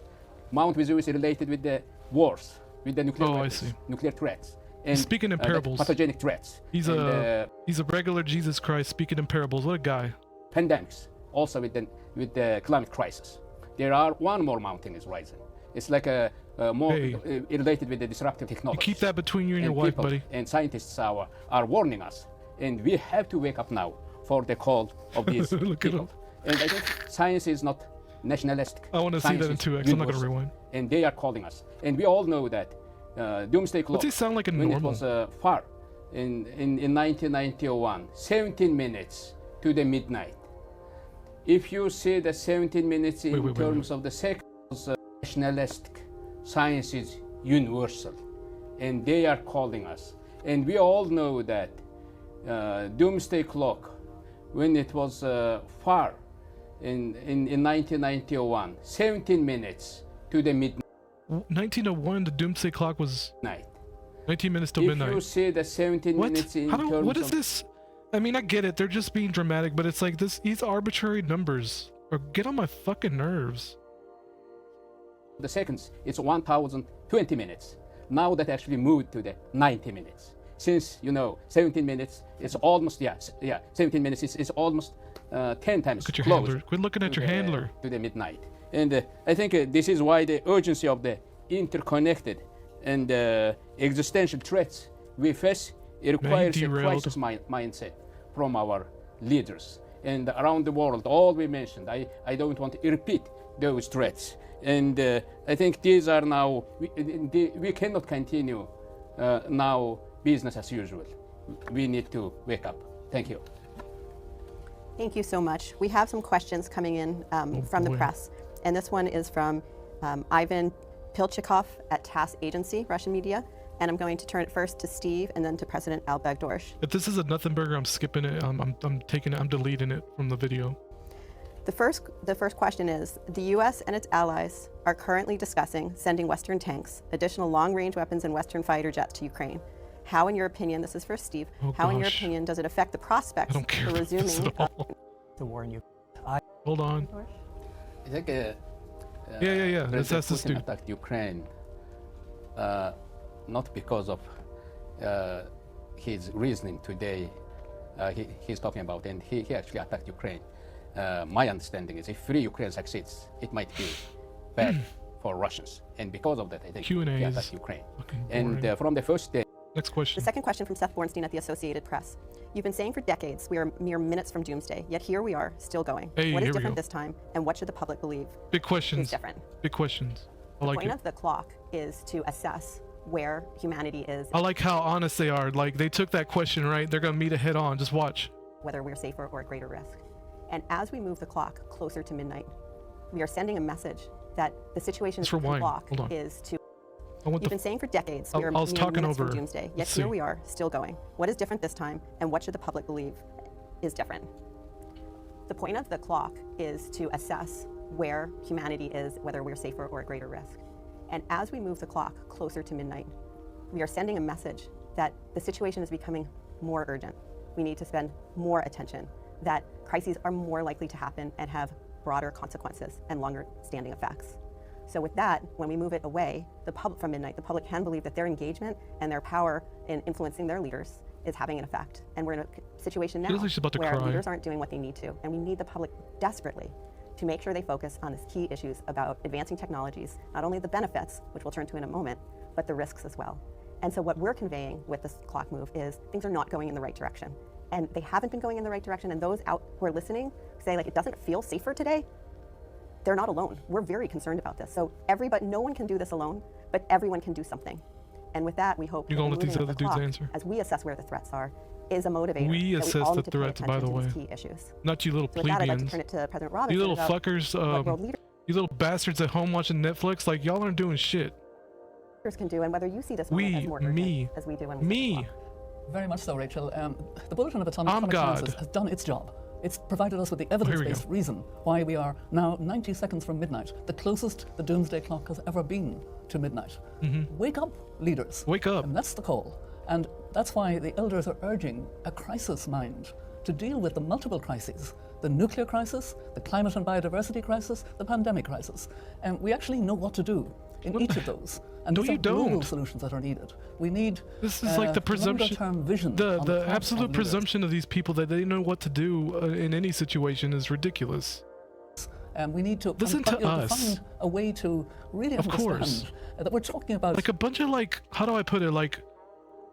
Mount Vesuvius is related with the wars, with the nuclear weapons, nuclear threats. And speaking in parables. Pathogenic threats. He's a regular Jesus Christ speaking in parables. What a guy. Pandemics, also with the climate crisis. There are one more mountain is rising. It's like a more related with the disruptive technology. You keep that between you and your wife, buddy. And scientists are warning us, and we have to wake up now for the call of these people. And I think science is not nationalistic. I want to see that in 2x. I'm not going to rewind. And they are calling us, and we all know that doomsday clock. Does he sound like a when normal? It was far in 1991, 17 minutes to the midnight. If you see the 17 minutes in terms of the seconds, nationalistic, science is universal, and they are calling us. And we all know that doomsday clock, when it was far in 1991, 17 minutes to the midnight. 1901, the doomsday clock was 19 minutes till midnight. If you see the 17 minutes in terms what is this? I mean, I get it. They're just being dramatic, but it's like this. These arbitrary numbers or get on my fucking nerves. The seconds, it's 1,020 minutes. Now that actually moved to the 90 minutes. Since, 17 minutes, it's almost, 17 minutes is almost 10 times Look at your closer. handler. Quit looking at your handler. To the midnight. And I think this is why the urgency of the interconnected and existential threats we face, it requires a crisis mindset from our leaders. And around the world, all we mentioned, I don't want to repeat those threats. And I think these are now, we cannot continue now business as usual. We need to wake up. Thank you. Thank you so much. We have some questions coming in from the press. And this one is from Ivan Pilchikov at TASS Agency, Russian media. And I'm going to turn it first to Steve and then to President Albegdorsh. If this is a nothing burger, I'm skipping it. I'm taking it. I'm deleting it from the video. The first question is, the U.S. and its allies are currently discussing sending Western tanks, additional long-range weapons and Western fighter jets to Ukraine. How, in your opinion, this is for Steve, how in your opinion does it affect the prospects for resuming... To warn you. Hold on. I think yeah. That's this Putin dude. attacked Ukraine not because of his reasoning today he's talking about, and he actually attacked Ukraine. My understanding is if free Ukraine succeeds, it might be bad for Russians. And because of that, I think he attacked Ukraine. And from the first day... Next question. The second question from Seth Bornstein at the Associated Press. You've been saying for decades we are mere minutes from doomsday, yet here we are, still going. What is different this time, and what should the public believe Big questions. is different? Big questions. I The like point it. of the clock is to assess where humanity is. I like how honest they are. Like, they took that question right. They're going to meet it head on. Just watch. Whether we're safer or at greater risk. And as we move the clock closer to midnight, we are sending a message that the situation of the clock is to... You've been saying for decades we are mere minutes from doomsday, yet here we are, still going. What is different this time, and what should the public believe is different? The point of the clock is to assess where humanity is, whether we're safer or at greater risk. And as we move the clock closer to midnight, we are sending a message that the situation is becoming more urgent. We need to spend more attention, that crises are more likely to happen and have broader consequences and longer standing effects. So with that, when we move it away from midnight, the public can believe that their engagement and their power in influencing their leaders is having an effect. And we're in a situation now where leaders aren't doing what they need to. And we need the public desperately to make sure they focus on these key issues about advancing technologies, not only the benefits, which we'll turn to in a moment, but the risks as well. And so what we're conveying with this clock move is things are not going in the right direction. And they haven't been going in the right direction. And those out who are listening say, like, it doesn't feel safer today. They're not alone. We're very concerned about this. So no one can do this alone, but everyone can do something. And with that, we hope you're gonna let these other dudes answer. As we assess where the threats are, is a motivator. We assess the threats, by the way. Key issues. Not you little So with that, I'd like to plebeians. turn it to President Robinson. You little fuckers, you little bastards at home watching Netflix, like, y'all aren't doing shit. can do, and whether you see this moment as more urgent as we do when we set the clock. Very much so, Rachel. The Bulletin of Atomic Sciences has done its job. It's provided us with the evidence-based reason why we are now 90 seconds from midnight, the closest the doomsday clock has ever been to midnight. Wake up, leaders. Wake up. And that's the call. And that's why the elders are urging a crisis mind to deal with the multiple crises: the nuclear crisis, the climate and biodiversity crisis, the pandemic crisis. And we actually know what to do in each of those. And these are global solutions that are needed. We need this is like the presumption, vision the absolute presumption of these people that they know what to do in any situation is ridiculous. And we need to listen to us. Find a way to really understand that we're talking about like a bunch of how do I put it, like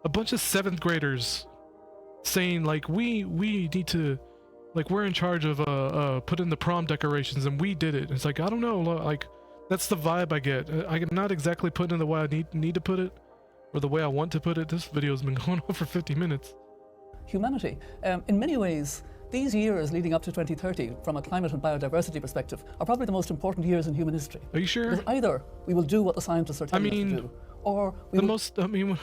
a bunch of 7th graders saying like we need to, like, we're in charge of putting the prom decorations and we did it. It's like, I don't know, like that's the vibe I get. I'm not exactly putting it the way I need to put it, or the way I want to put it. This video has been going on for 50 minutes. Humanity. In many ways, these years leading up to 2030, from a climate and biodiversity perspective, are probably the most important years in human history. Are you sure? Because either we will do what the scientists are telling us to do, or we will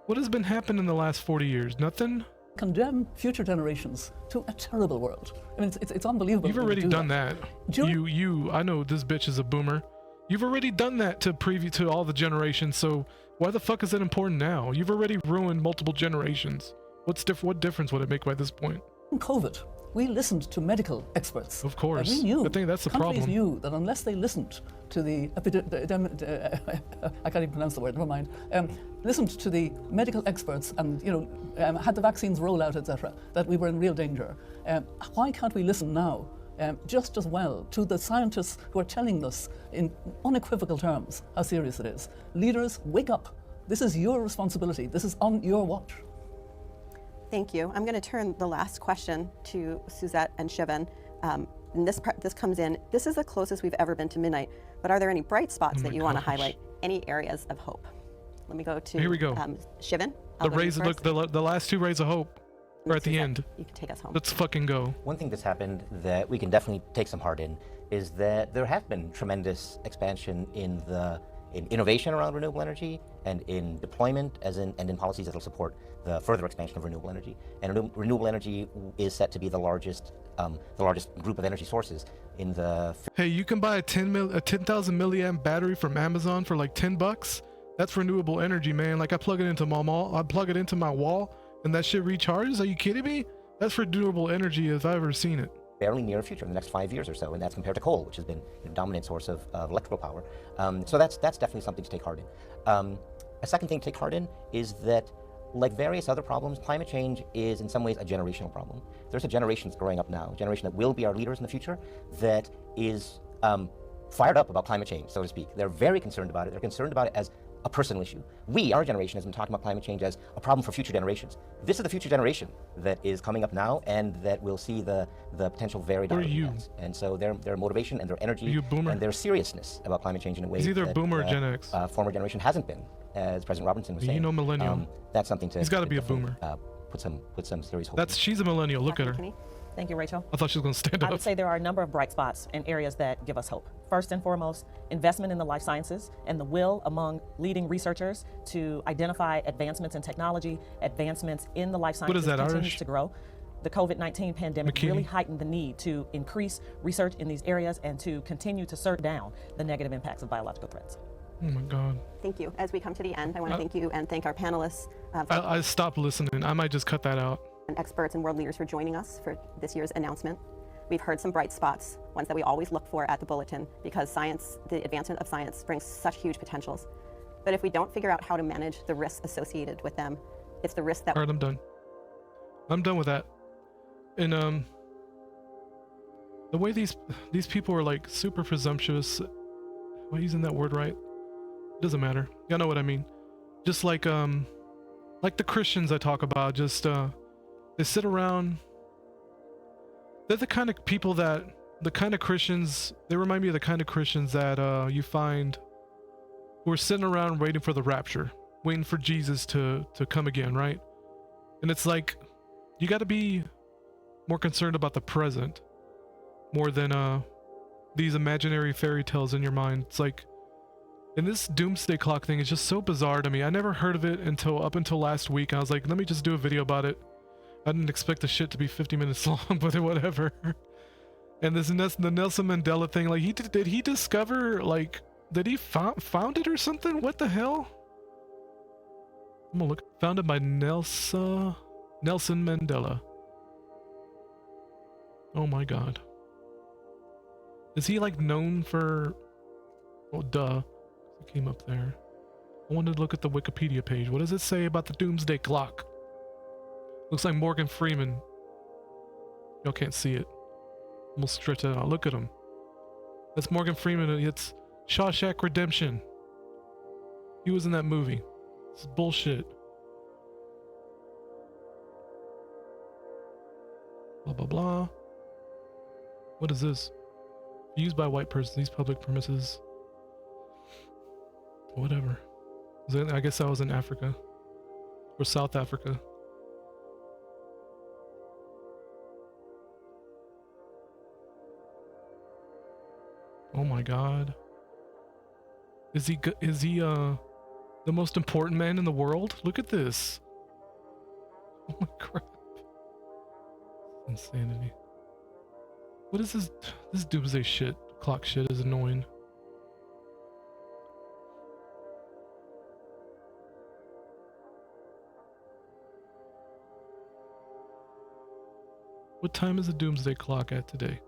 what has been happening in the last 40 years? Nothing? Condemn future generations to a terrible world. I mean, it's unbelievable. You've already done that. I know this bitch is a boomer. You've already done that to all the generations, so why the fuck is it important now? You've already ruined multiple generations. What difference would it make by this point? In COVID, we listened to medical experts. Of course. We knew, I think that's the problem. Countries knew that unless they listened to the I can't even pronounce the word, never mind. Listened to the medical experts and had the vaccines roll out, etc., that we were in real danger. Why can't we listen now just as well to the scientists who are telling us in unequivocal terms how serious it is? Leaders, wake up. This is your responsibility. This is on your watch. Thank you. I'm going to turn the last question to Suzette and Shivan. And this comes in. This is the closest we've ever been to midnight, but are there any bright spots that you want to highlight? Any areas of hope? Let me go to Here we go. Shivan. The last 2 rays of hope are at the end. You can take us home. Let's fucking go. One thing that's happened that we can definitely take some heart in is that there have been tremendous expansion in innovation around renewable energy and in deployment and in policies that will support the further expansion of renewable energy. And renewable energy is set to be the largest group of energy sources in the... Hey, you can buy a 10,000 milliamp battery from Amazon for like $10. That's renewable energy, man. Like I plug it into my wall and that shit recharges. Are you kidding me? That's renewable energy if I've ever seen it. Fairly near future, in the next 5 years or so, and that's compared to coal, which has been a dominant source of electrical power. So that's definitely something to take heart in. A second thing to take heart in is that, like various other problems, climate change is in some ways a generational problem. There's a generation that's growing up now, a generation that will be our leaders in the future, that is fired up about climate change, so to speak. They're very concerned about it. They're concerned about it as a personal issue. Our generation, has been talking about climate change as a problem for future generations. This is the future generation that is coming up now and that will see the potential very dire impacts. And so their motivation and their energy and their seriousness about climate change in a way He's either that a boomer or Gen X. Former generation hasn't been, as President Robinson was saying. You know, millennial. That's something to... He's got to be a boomer. Put some serious hope. She's a millennial. Look at her. Thank you, Rachel. I thought she was going to stand up. I would say there are a number of bright spots and areas that give us hope. First and foremost, investment in the life sciences and the will among leading researchers to identify advancements in technology, advancements in the life sciences continues to grow. The COVID-19 pandemic really heightened the need to increase research in these areas and to continue to sort down the negative impacts of biological threats. Oh my God. Thank you. As we come to the end, I want to thank you and thank our panelists. I stopped listening. I might just cut that out. And experts and world leaders for joining us for this year's announcement. We've heard some bright spots, ones that we always look for at the Bulletin, because science, the advancement of science, brings such huge potentials. But if we don't figure out how to manage the risks associated with them, it's the risk that... All right, I'm done. I'm done with that. And the way these people are like super presumptuous. Am I using that word right? It doesn't matter. Y'all know what I mean. Just like the Christians I talk about, just they sit around. They're the kind of people that, the kind of Christians, they remind me of the kind of Christians that you find who are sitting around waiting for the rapture, waiting for Jesus to come again, right? And it's like, you got to be more concerned about the present more than these imaginary fairy tales in your mind. It's like, And this doomsday clock thing is just so bizarre to me. I never heard of it up until last week. I was like, let me just do a video about it. I didn't expect the shit to be 50 minutes long, but whatever. And the Nelson Mandela thing, like, did he discover, like, did he found it or something? What the hell? I'm gonna look. Founded by Nelson Mandela. Oh my god. Is he, like, known for... Oh, duh. It came up there. I wanted to look at the Wikipedia page. What does it say about the doomsday clock? Looks like Morgan Freeman. Y'all can't see it. I'm gonna stretch it out. Look at him. That's Morgan Freeman. It's Shawshank Redemption. He was in that movie. This is bullshit. Blah blah blah. What is this? Used by white persons. These public premises. Whatever. I guess that was in Africa. Or South Africa. Oh my god. Is he the most important man in the world? Look at this. Oh my crap. Insanity. What is this? This doomsday shit, clock shit is annoying. What time is the doomsday clock at today?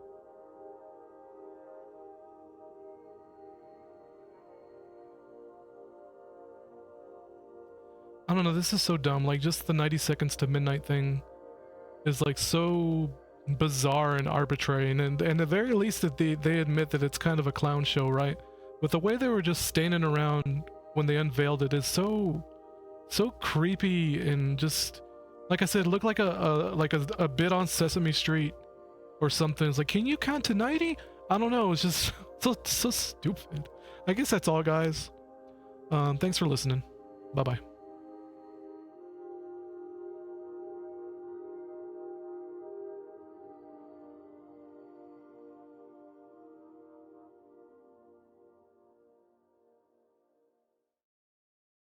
I don't know, this is so dumb. Like, just the 90 seconds to midnight thing is like so bizarre and arbitrary, and at the very least that they admit that it's kind of a clown show, right? But the way they were just standing around when they unveiled it is so creepy, and just, like I said, looked like a bit on Sesame Street or something. It's like, can you count to 90? I don't know, it's just so stupid. I guess that's all, guys. Thanks for listening. Bye-bye.